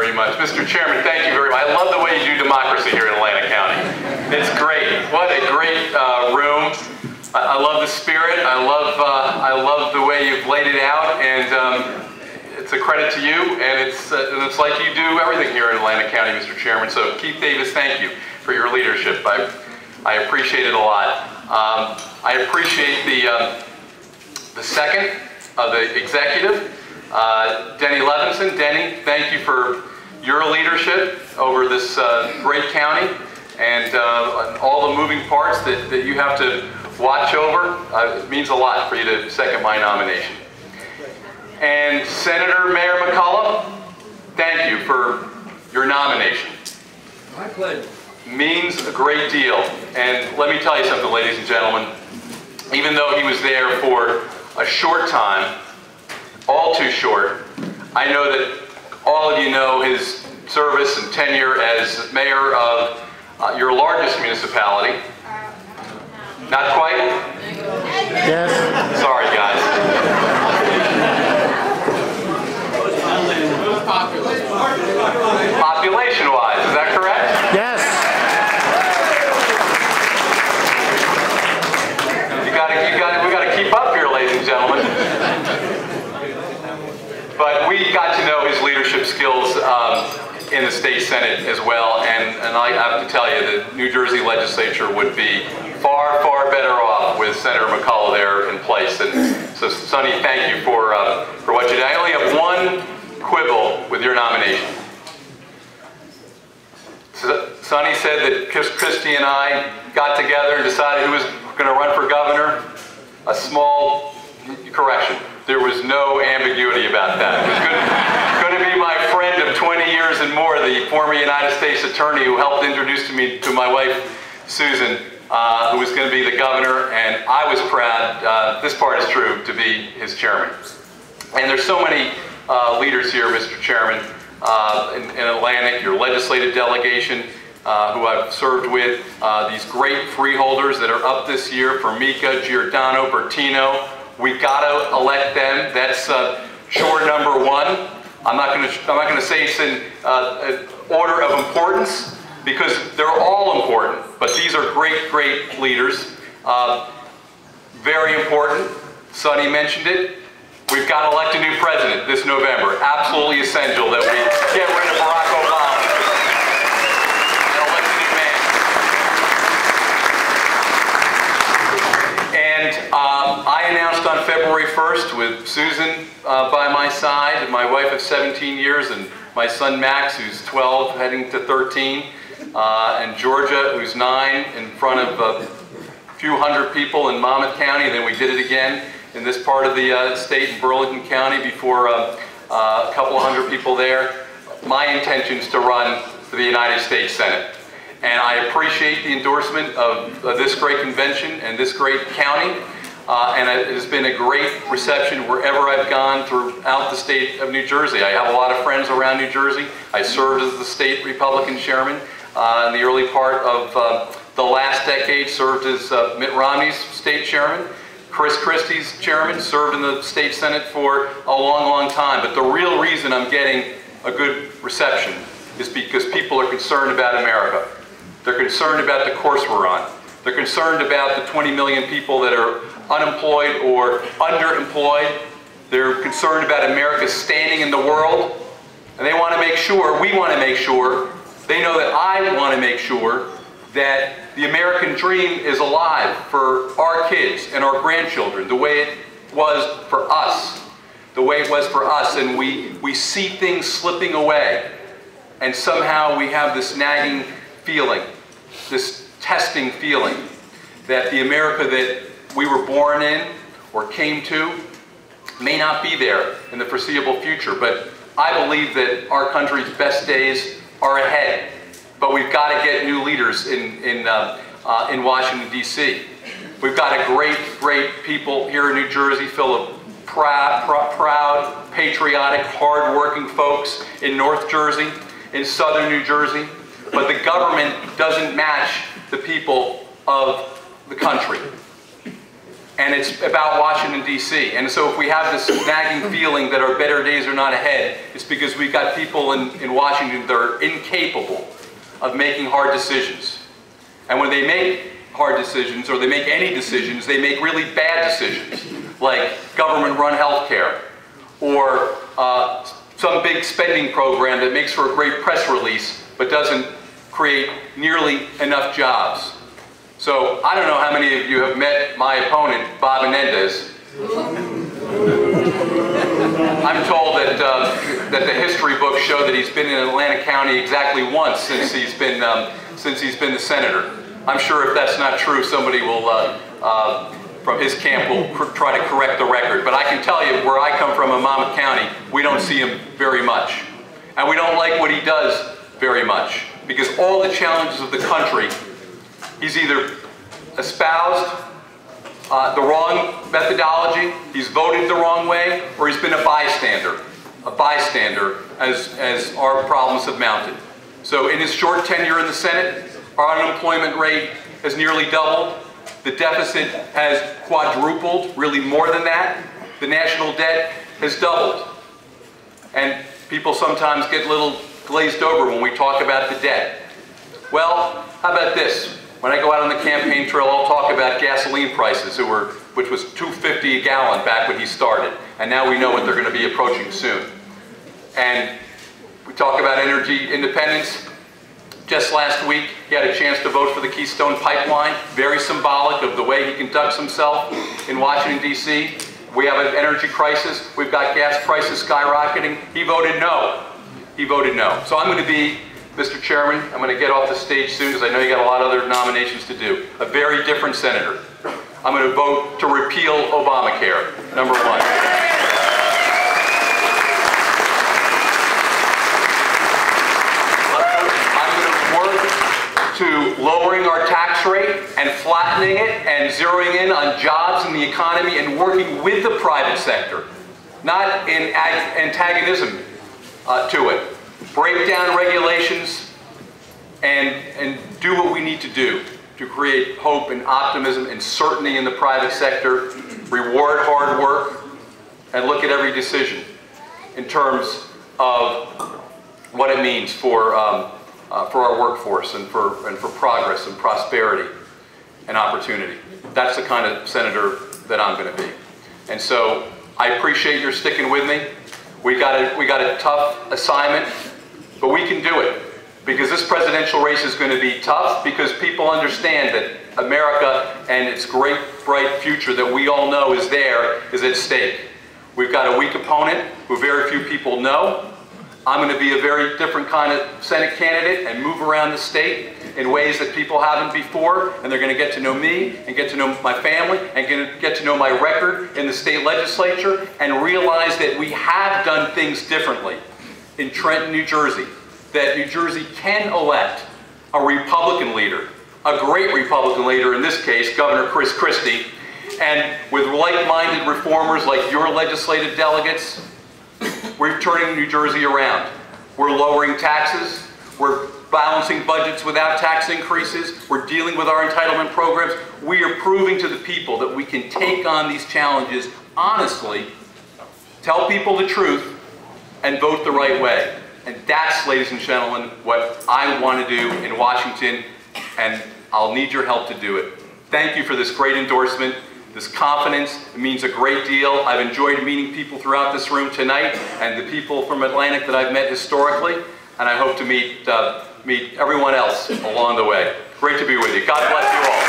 very much. Mr. Chairman, thank you very much. I love the way you do democracy here in Atlantic County. It's great. What a great room. I love the spirit. I love the way you've laid it out, and it's a credit to you, and it's like you do everything here in Atlantic County, Mr. Chairman. So Keith Davis, thank you for your leadership. I appreciate it a lot. I appreciate the second of the executive, Denny Levinson. Denny, thank you for your leadership over this great county and all the moving parts that you have to watch over. It means a lot for you to second my nomination. And Senator Mayor McCullough, thank you for your nomination. My pleasure. Means a great deal. And let me tell you something, ladies and gentlemen. Even though he was there for a short time, all too short, I know that all of you know his service and tenure as mayor of your largest municipality. Not quite? Yes. Sorry, guys. Population-wise, is that correct? Yes. We got to keep up here, ladies and gentlemen. But we got to know his leadership skills in the state senate as well, and I have to tell you, the New Jersey legislature would be far, far better off with Senator McCullough there in place. And so, Sonny, thank you for what you did. I only have one quibble with your nomination. Sonny said that Christie and I got together and decided who was going to run for governor. A small correction. There was no ambiguity about that. It was going to be my friend of 20 years and more, the former United States attorney who helped introduce me to my wife, Susan, who was going to be the governor, and I was proud, this part is true, to be his chairman. And there's so many leaders here, Mr. Chairman, in Atlantic, your legislative delegation, who I've served with, these great freeholders that are up this year, Formica, Giordano, Bertino. We got to elect them. That's chore number one. I'm not going to say it's in order of importance, because they're all important. But these are great, great leaders. Very important. Sonny mentioned it. We've got to elect a new president this November. Absolutely essential that we get rid of Barack Obama and elect a new man. And I announced on February 1st with Susan by my side, my wife of 17 years, and my son Max, who's 12, heading to 13, and Georgia, who's 9, in front of a few hundred people in Monmouth County, and then we did it again in this part of the state in Burlington County before a couple of hundred people there. My intention is to run for the United States Senate. And I appreciate the endorsement of this great convention and this great county. And it has been a great reception wherever I've gone throughout the state of New Jersey. I have a lot of friends around New Jersey. I served as the state Republican chairman in the early part of the last decade, served as Mitt Romney's state chairman. Chris Christie's chairman, served in the state senate for a long, long time. But the real reason I'm getting a good reception is because people are concerned about America. They're concerned about the course we're on. They're concerned about the 20 million people that are unemployed or underemployed. They're concerned about America's standing in the world. And they want to make sure, we want to make sure, they know that I want to make sure that the American dream is alive for our kids and our grandchildren, the way it was for us. The way it was for us, and we see things slipping away. And somehow we have this nagging feeling, this testing feeling, that the America that we were born in or came to may not be there in the foreseeable future. But I believe that our country's best days are ahead. But we've got to get new leaders in Washington, D.C. We've got a great, great people here in New Jersey, full of proud, patriotic, hard-working folks in North Jersey, in southern New Jersey. But the government doesn't match the people of the country. And it's about Washington, D.C. And so if we have this nagging feeling that our better days are not ahead, it's because we've got people in Washington that are incapable of making hard decisions. And when they make hard decisions, or they make any decisions, they make really bad decisions, like government-run health care, or some big spending program that makes for a great press release, but doesn't create nearly enough jobs. So I don't know how many of you have met my opponent, Bob Menendez. I'm told that the history books show that he's been in Atlantic County exactly once since he's been the senator. I'm sure if that's not true, somebody will, from his camp, will try to correct the record. But I can tell you, where I come from in Monmouth County, we don't see him very much. And we don't like what he does very much, because all the challenges of the country, he's either espoused the wrong methodology, he's voted the wrong way, or he's been a bystander as our problems have mounted. So in his short tenure in the Senate, our unemployment rate has nearly doubled. The deficit has quadrupled, really more than that. The national debt has doubled. And people sometimes get a little glazed over when we talk about the debt. Well, how about this? When I go out on the campaign trail, I'll talk about gasoline prices, which was $2.50 a gallon back when he started. And now we know what they're going to be approaching soon. And we talk about energy independence. Just last week, he had a chance to vote for the Keystone Pipeline, very symbolic of the way he conducts himself in Washington, D.C. We have an energy crisis. We've got gas prices skyrocketing. He voted no. He voted no. So I'm going to be, Mr. Chairman, I'm going to get off the stage soon because I know you got a lot of other nominations to do. A very different senator. I'm going to vote to repeal Obamacare, number one. To lowering our tax rate and flattening it and zeroing in on jobs in the economy and working with the private sector, not in antagonism to it. Break down regulations and do what we need to do to create hope and optimism and certainty in the private sector, reward hard work, and look at every decision in terms of what it means for our workforce and for progress and prosperity and opportunity. That's the kind of senator that I'm going to be. And so I appreciate your sticking with me. We got a tough assignment, but we can do it, because this presidential race is going to be tough, because people understand that America and its great, bright future that we all know is there is at stake. We've got a weak opponent who very few people know. I'm going to be a very different kind of Senate candidate and move around the state in ways that people haven't before, and they're going to get to know me and get to know my family and get to know my record in the state legislature and realize that we have done things differently in Trenton, New Jersey, that New Jersey can elect a Republican leader, a great Republican leader, in this case, Governor Chris Christie, and with like-minded reformers like your legislative delegates, we're turning New Jersey around. We're lowering taxes. We're balancing budgets without tax increases. We're dealing with our entitlement programs. We are proving to the people that we can take on these challenges honestly, tell people the truth, and vote the right way. And that's, ladies and gentlemen, what I want to do in Washington, and I'll need your help to do it. Thank you for this great endorsement. This confidence, it means a great deal. I've enjoyed meeting people throughout this room tonight and the people from Atlantic that I've met historically, and I hope to meet everyone else along the way. Great to be with you. God bless you all.